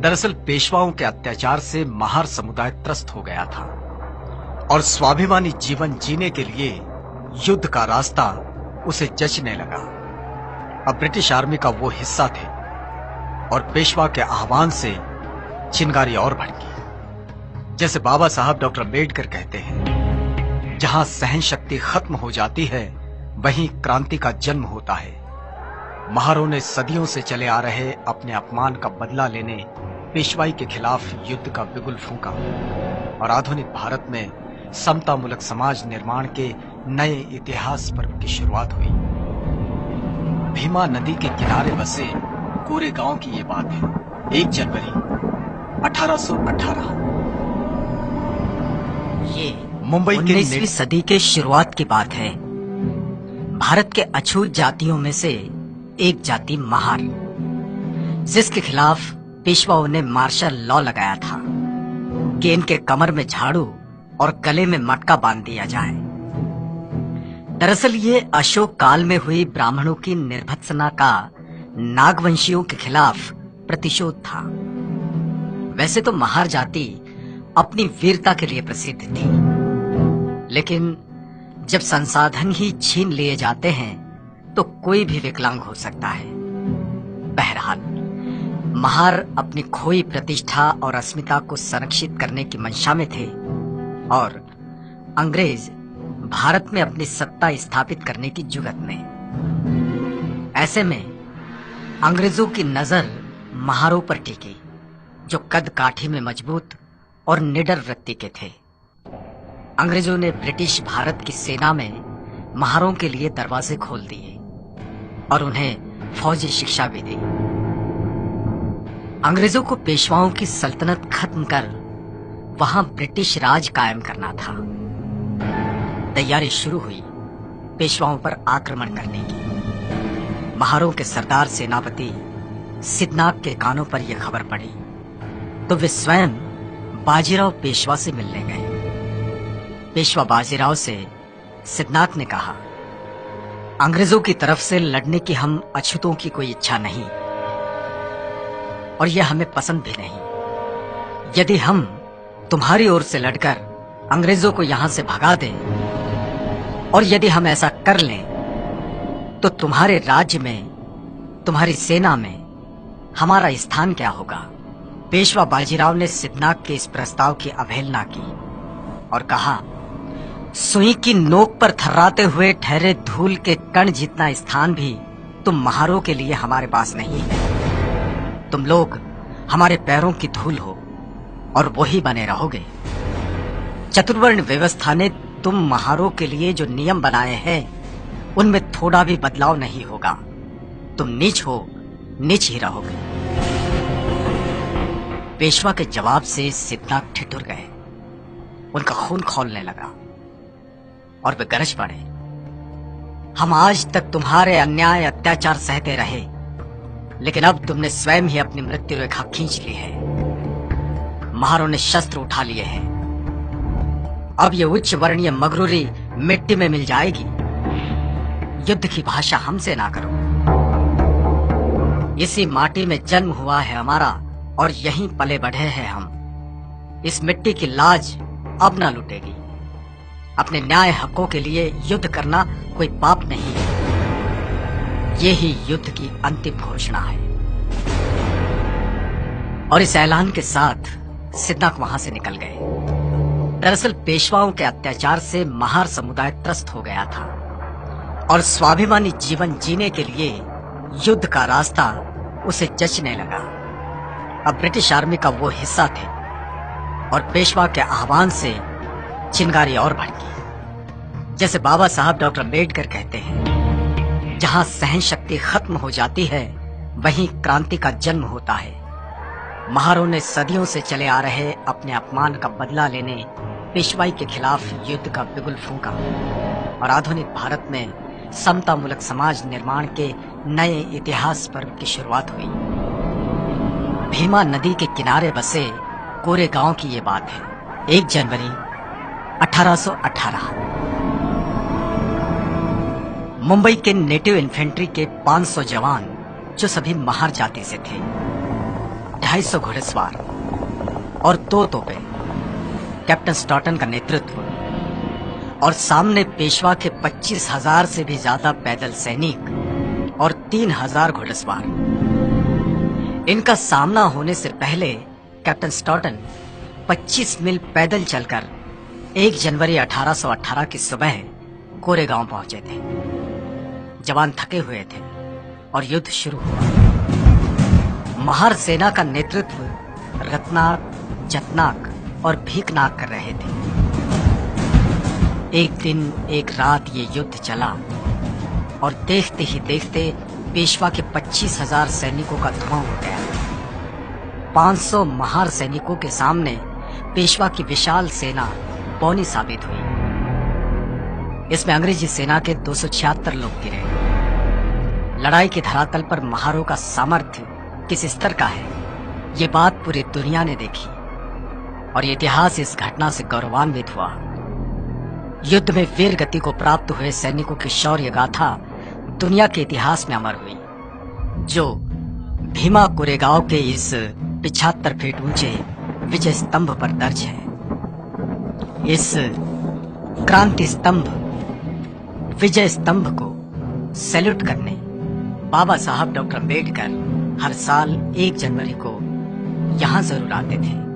दरअसल पेशवाओं के अत्याचार से महार समुदाय त्रस्त हो गया था और स्वाभिमानी जीवन जीने के लिए युद्ध का रास्ता उसे जचने लगा। अब ब्रिटिश आर्मी का वो हिस्सा थे और पेशवा के आह्वान से चिंगारी और भड़की। जैसे बाबा साहब डॉक्टर अम्बेडकर कहते हैं, जहां सहन शक्ति खत्म हो जाती है वहीं क्रांति का जन्म होता है। महारों ने सदियों से चले आ रहे अपने अपमान का बदला लेने पेशवाई के खिलाफ युद्ध का बिगुल फूंका और आधुनिक भारत में समतामूलक समाज निर्माण के नए इतिहास पर्व की शुरुआत हुई। भीमा नदी के किनारे बसे कोरे गांव की ये बात है। 1 जनवरी 1818। ये मुंबई के 19वीं सदी के शुरुआत की बात है। भारत के अछूत जातियों में से एक जाति महार, जिसके खिलाफ पेशवाओं ने मार्शल लॉ लगाया था कि इनके कमर में झाड़ू और गले में मटका बांध दिया जाए। दरअसल ये अशोक काल में हुई ब्राह्मणों की निर्भत्सना का नागवंशियों के खिलाफ प्रतिशोध था। वैसे तो महार जाति अपनी वीरता के लिए प्रसिद्ध थी, लेकिन जब संसाधन ही छीन लिए जाते हैं तो कोई भी विकलांग हो सकता है। बहरहाल महार अपनी खोई प्रतिष्ठा और अस्मिता को संरक्षित करने की मंशा में थे और अंग्रेज भारत में अपनी सत्ता स्थापित करने की जुगत में। ऐसे में अंग्रेजों की नजर महारों पर टिकी, जो कद काठी में मजबूत और निडर वृत्ति के थे। अंग्रेजों ने ब्रिटिश भारत की सेना में महारों के लिए दरवाजे खोल दिए और उन्हें फौजी शिक्षा भी दी। अंग्रेजों को पेशवाओं की सल्तनत खत्म कर वहां ब्रिटिश राज कायम करना था। तैयारी शुरू हुई पेशवाओं पर आक्रमण करने की। महारों के सरदार सेनापति सिद्धनाथ के कानों पर यह खबर पड़ी तो वे स्वयं बाजीराव पेशवा से मिलने गए। पेशवा बाजीराव से सिद्धनाथ ने कहा, अंग्रेजों की तरफ से लड़ने की हम अछूतों की कोई इच्छा नहीं और यह हमें पसंद भी नहीं। यदि हम तुम्हारी ओर से लड़कर अंग्रेजों को यहां से भगा दें और यदि हम ऐसा कर लें तो तुम्हारे राज्य में, तुम्हारी सेना में हमारा स्थान क्या होगा। पेशवा बाजीराव ने सिद्धनाथ के इस प्रस्ताव की अवहेलना की और कहा, सुई की नोक पर थर्राते हुए ठहरे धूल के कण जितना स्थान भी तुम महारों के लिए हमारे पास नहीं है। तुम लोग हमारे पैरों की धूल हो और वही बने रहोगे। चतुर्वर्ण व्यवस्था ने तुम महारों के लिए जो नियम बनाए हैं उनमें थोड़ा भी बदलाव नहीं होगा। तुम नीच हो, नीच ही रहोगे। पेशवा के जवाब से सिद्धनाथ ठिठुर गए। उनका खून खौलने लगा और वे गरज पड़े, हम आज तक तुम्हारे अन्याय अत्याचार सहते रहे, लेकिन अब तुमने स्वयं ही अपनी मृत्यु रेखा खींच ली है। महारों ने शस्त्र उठा लिए हैं। अब ये उच्च वर्णीय मगरूरी मिट्टी में मिल जाएगी। युद्ध की भाषा हमसे ना करो। इसी माटी में जन्म हुआ है हमारा और यहीं पले बढ़े हैं हम। इस मिट्टी की लाज अब ना लुटेगी। अपने न्याय हकों के लिए युद्ध करना कोई पाप नहीं है। ये ही युद्ध की अंतिम घोषणा है। और इस ऐलान के साथ सिद्धनाथ वहां से निकल गए। दरअसल पेशवाओं के अत्याचार से महार समुदाय त्रस्त हो गया था और स्वाभिमानी जीवन जीने के लिए युद्ध का रास्ता उसे जचने लगा। अब ब्रिटिश आर्मी का वो हिस्सा थे और पेशवा के आह्वान से चिंगारी और भड़की। जैसे बाबा साहब डॉक्टर अम्बेडकर कहते हैं, जहां सहन शक्ति खत्म हो जाती है वहीं क्रांति का जन्म होता है। महारों ने सदियों से चले आ रहे अपने अपमान का बदला लेने पेशवाई के खिलाफ युद्ध का बिगुल फूंका और आधुनिक भारत में समतामूलक समाज निर्माण के नए इतिहास पर्व की शुरुआत हुई। भीमा नदी के किनारे बसे कोरे गांव की ये बात है। 1 जनवरी 1818। मुंबई के नेटिव इन्फेंट्री के 500 जवान, जो सभी महार जाति से थे, 250 घुड़सवार और 2 तोपें, कैप्टन स्टॉटन का नेतृत्व, और सामने पेशवा के 25,000 से भी ज्यादा पैदल सैनिक और 3,000 घुड़सवार। इनका सामना होने से पहले कैप्टन स्टॉटन 25 मील पैदल चलकर 1 जनवरी 1818 की सुबह कोरेगांव पहुंचे थे। जवान थके हुए थे और युद्ध शुरू हुआ। महार सेना का नेतृत्व रत्नाक, जतनाक और भीकनाक कर रहे थे। एक दिन एक रात ये युद्ध चला और देखते ही देखते पेशवा के 25,000 सैनिकों का धुआं हो गया। 500 महार सैनिकों के सामने पेशवा की विशाल सेना पौनी साबित हुई। इसमें अंग्रेजी सेना के 276 लोग गिरे। लड़ाई के धरातल पर महारों का सामर्थ्य किस स्तर का है, ये बात पूरी दुनिया ने देखी और ये इतिहास इस घटना से गौरवान्वित हुआ। युद्ध में वीर गति को प्राप्त हुए सैनिकों की शौर्य गाथा दुनिया के इतिहास में अमर हुई, जो भीमा कोरेगांव के इस 75 फीट ऊंचे विजय स्तंभ पर दर्ज है। इस क्रांति स्तंभ, विजय स्तंभ को सैल्यूट करने बाबा साहब डॉक्टर अम्बेडकर हर साल 1 जनवरी को यहां जरूर आते थे।